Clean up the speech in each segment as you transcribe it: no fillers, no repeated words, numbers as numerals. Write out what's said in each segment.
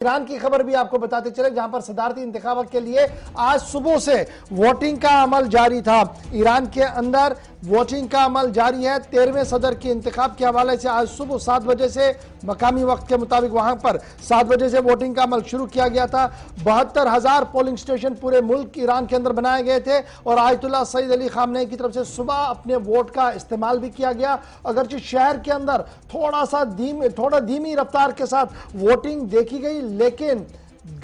Iran की खबर भी आपको बताते चले, जहां पर सदारती इंतखाबात के लिए आज सुबह से वोटिंग का अमल जारी था। ईरान के अंदर वोटिंग का अमल जारी है। 13वें सदर के इंतखाब के हवाले से आज सुबह 7 बजे से मकामी वक्त के मुताबिक वहां पर 7 बजे से वोटिंग का अमल शुरू किया गया था। 72,000 पोलिंग स्टेशन पूरे मुल्क ईरान के अंदर बनाए गए थे और आयतुल्लाह सईद अली खामनेई की तरफ से सुबह अपने वोट का इस्तेमाल भी किया गया। अगरचे शहर के अंदर थोड़ा धीमी रफ्तार के साथ वोटिंग देखी गई, लेकिन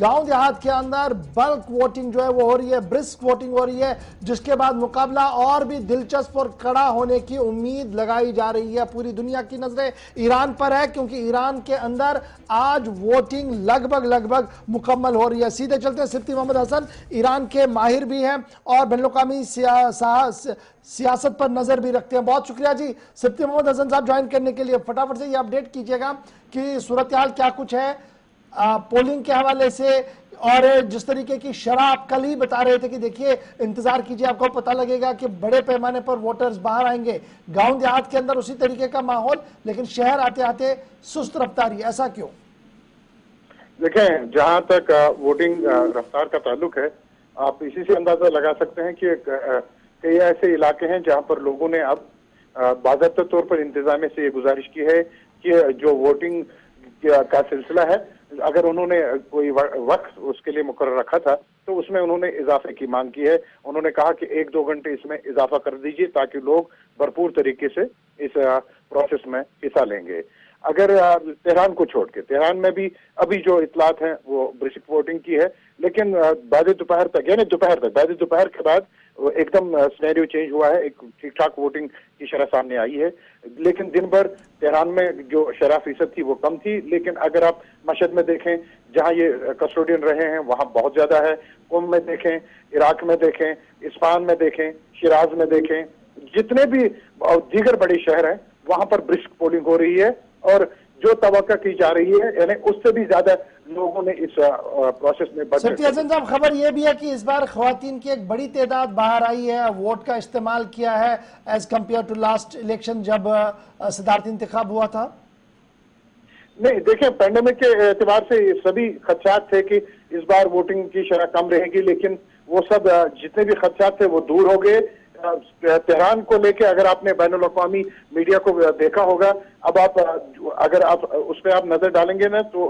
गांव देहात के अंदर बल्क वोटिंग जो है वो हो रही है, ब्रिस्क वोटिंग हो रही है, जिसके बाद मुकाबला और भी दिलचस्प और कड़ा होने की उम्मीद लगाई जा रही है। पूरी दुनिया की नजरें ईरान पर है, क्योंकि ईरान के अंदर आज वोटिंग लगभग मुकम्मल हो रही है। सीधे चलते हैं, सिफ्ती मोहम्मद हसन ईरान के माहिर भी हैं और बैनुल-अक़वामी सियासत पर नजर भी रखते हैं। बहुत शुक्रिया जी सिफ्ती मोहम्मद हसन साहब ज्वाइन करने के लिए। फटाफट से ये अपडेट कीजिएगा कि सूरत हाल क्या कुछ है पोलिंग के हवाले से, और जिस तरीके की शरह आप कल ही बता रहे थे कि देखिए इंतजार कीजिए, आपको पता लगेगा कि बड़े पैमाने पर वोटर्स बाहर आएंगे। गांव देहात के अंदर उसी तरीके का माहौल, लेकिन शहर आते आते सुस्त रफ्तारी, ऐसा क्यों? देखें, जहां तक वोटिंग रफ्तार का ताल्लुक है, आप इसी से अंदाजा लगा सकते हैं कि कई ऐसे इलाके हैं जहां पर लोगों ने अब बाज़ाब्ता तौर पर इंतजामिया से ये गुजारिश की है कि जो वोटिंग का सिलसिला है, अगर उन्होंने कोई वक्त उसके लिए मुकर्रर रखा था तो उसमें उन्होंने इजाफे की मांग की है। उन्होंने कहा कि 1-2 घंटे इसमें इजाफा कर दीजिए ताकि लोग भरपूर तरीके से इस प्रोसेस में हिस्सा लेंगे। अगर तेहरान को छोड़ के, तेहरान में भी अभी जो इतलात हैं वो ब्रिस्क वोटिंग की है, लेकिन बाद दोपहर तक, यानी बाद दोपहर के बाद एकदम सिनेरियो चेंज हुआ है। एक ठीक ठाक वोटिंग की शरह सामने आई है, लेकिन दिन भर तेहरान में जो शरह फीसद थी वो कम थी। लेकिन अगर आप मशहद में देखें, जहां ये कस्टोडियन रहे हैं, वहां बहुत ज्यादा है। कुम में देखें, इराक में देखें, इस्फहान में देखें, शिराज में देखें, जितने भी दीगर बड़े शहर हैं वहां पर ब्रिस्क पोलिंग हो रही है और जो तवक्का की जा रही है, यानी उससे भी ज्यादा लोगों ने इस प्रोसेस में सिफ्ती हसन साहब, खबर यह भी है कि इस बार ख्वातीन की एक बड़ी तादाद बाहर आई है, वोट का इस्तेमाल किया है as compare to last election जब सदारती इंतखाब हुआ था। नहीं, देखें, पैंडेमिक के एतबार से सभी खदशात थे कि इस बार वोटिंग की शरह कम रहेगी, लेकिन वो सब जितने भी खदशात थे वो दूर हो गए। तेहरान को लेके अगर आपने बैनुल-अक़वामी मीडिया को देखा होगा, अब अगर आप उस पर आप नजर डालेंगे ना तो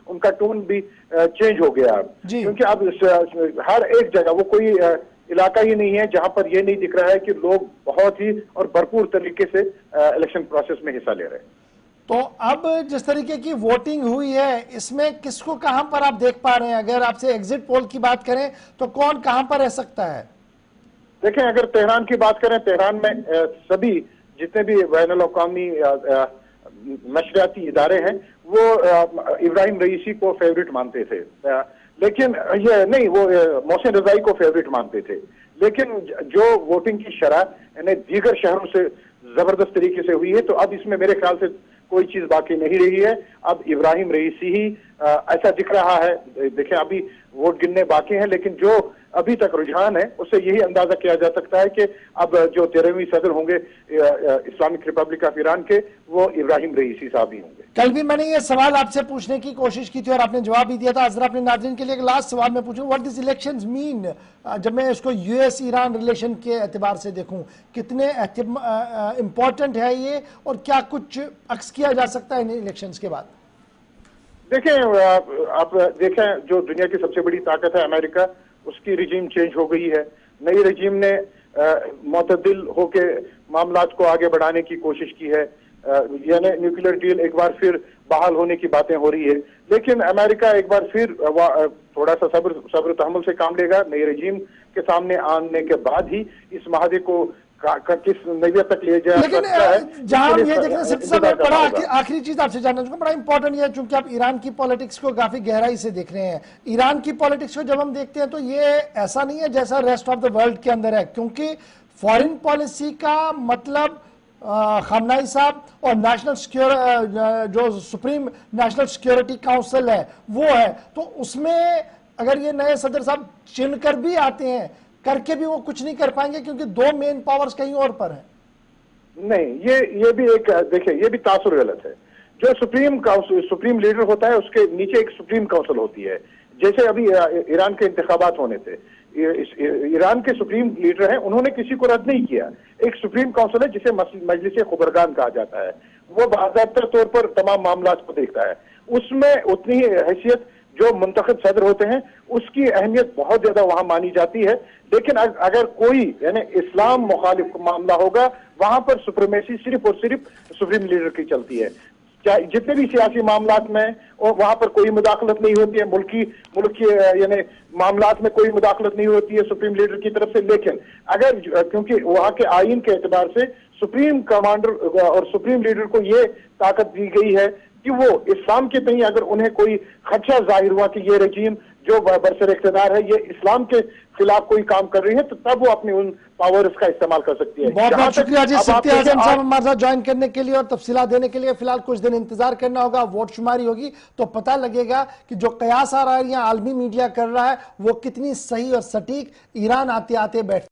उनका टोन भी चेंज हो गया अब, क्योंकि अब हर एक जगह वो कोई इलाका ही नहीं है जहां पर ये नहीं दिख रहा है कि लोग बहुत ही और भरपूर तरीके से इलेक्शन प्रोसेस में हिस्सा ले रहे हैं। तो अब जिस तरीके की वोटिंग हुई है, इसमें किसको कहां पर आप देख पा रहे हैं? अगर आपसे एग्जिट पोल की बात करें तो कौन कहां पर रह सकता है? देखें, अगर तेहरान की बात करें, तेहरान में सभी जितने भी बैनुल-अक़वामी नशरियाती इदारे हैं वो इब्राहिम रईसी को फेवरेट मानते थे, लेकिन ये नहीं, वो मोहसिन रज़ाई को फेवरेट मानते थे। लेकिन जो वोटिंग की शरह यानी दीगर शहरों से जबरदस्त तरीके से हुई है, तो अब इसमें मेरे ख्याल से कोई चीज बाकी नहीं रही है। अब इब्राहिम रईसी ही ऐसा दिख रहा है। देखें, अभी वोट गिनने बाकी हैं, लेकिन जो अभी तक रुझान है उससे यही अंदाजा किया जा सकता है कि अब जो 13वीं सदर होंगे इस्लामिक रिपब्लिक ऑफ ईरान के, वो इब्राहिम रईसी साहब ही होंगे। कल भी मैंने ये सवाल आपसे पूछने की कोशिश की थी और आपने जवाब भी दिया था। जरा अपने नाज़रीन के लिए एक लास्ट सवाल मैं पूछूं, व्हाट दिस इलेक्शंस मीन, जब मैं इसको यूएस ईरान रिलेशन के एतबार से देखूं, कितने इंपॉर्टेंट है ये और क्या कुछ अक्स किया जा सकता है इन इलेक्शंस के बाद? देखें, आप देखें, जो दुनिया की सबसे बड़ी ताकत है अमेरिका, उसकी रिजीम चेंज हो गई है। नई रिजीम ने मुतदिल होके मामलात को आगे बढ़ाने की कोशिश की है, यानी न्यूक्लियर डील एक बार फिर बहाल होने की बातें हो रही है। लेकिन अमेरिका एक बार फिर थोड़ा सा सब्र तहम्मुल से काम लेगा। नई रिजीम के सामने आने के बाद ही इस माहदे को किस नैयत तक ले जाया लेकिन जहां हम ये देखने से बड़ा आखिरी चीज आपसे जानना चाहूंगा, बड़ा इंपॉर्टेंट है, चूंकि आप ईरान की पॉलिटिक्स को काफी गहराई से देख रहे हैं। ईरान की पॉलिटिक्स को जब हम देखते हैं तो ये ऐसा नहीं है जैसा रेस्ट ऑफ द वर्ल्ड के अंदर है, क्योंकि फॉरेन पॉलिसी का मतलब खामनेई साहब और जो सुप्रीम नेशनल सिक्योरिटी काउंसिल है वो है। तो उसमें अगर ये नए सदर साहब चुनकर भी आते हैं, करके भी वो कुछ नहीं कर पाएंगे, क्योंकि दो मेन पावर्स कहीं और पर हैं। नहीं, ये भी एक, देखिए, ये भी तासुर गलत है। जो सुप्रीम लीडर होता है उसके नीचे एक सुप्रीम काउंसिल होती है। जैसे अभी ईरान के इंतखाबात होने थे, ईरान के सुप्रीम लीडर हैं, उन्होंने किसी को रद्द नहीं किया। एक सुप्रीम काउंसिल है जिसे मजलिस खुबरगान कहा जाता है, वो बाज़ाब्ता तौर पर तमाम मामलात को देखता है। उसमें उतनी ही हैसियत जो मुंतखब सदर होते हैं उसकी अहमियत बहुत ज्यादा वहां मानी जाती है। लेकिन अगर कोई यानी इस्लाम मुखालिफ मामला होगा, वहां पर सुप्रीमेसी सिर्फ और सिर्फ सुप्रीम लीडर की चलती है। जितने भी सियासी मामलात में वहां पर कोई मुदाखलत नहीं होती है, मुल्क की यानी मामलात में कोई मुदाखलत नहीं होती है सुप्रीम लीडर की तरफ से। लेकिन अगर क्योंकि वहां के आईन के एतबार से सुप्रीम कमांडर और सुप्रीम लीडर को ये ताकत दी गई है कि वो इस्लाम के तई अगर उन्हें कोई खदशा जाहिर हुआ कि ये रजीम जो बरसर इख्तियार है ये इस्लाम के खिलाफ कोई काम कर रही है, तो तब वो अपने उन पावर्स का इस्तेमाल कर सकती है। बहुत बहुत शुक्रिया जी सिफ्ती आजम साहब हमारे साथ ज्वाइन करने के लिए और तफसीलात देने के लिए। फिलहाल कुछ दिन इंतजार करना होगा, वोट शुमारी होगी तो पता लगेगा कि जो कयास आ रहा है या आलमी मीडिया कर रहा है वो कितनी सही और सटीक ईरान आते आते बैठ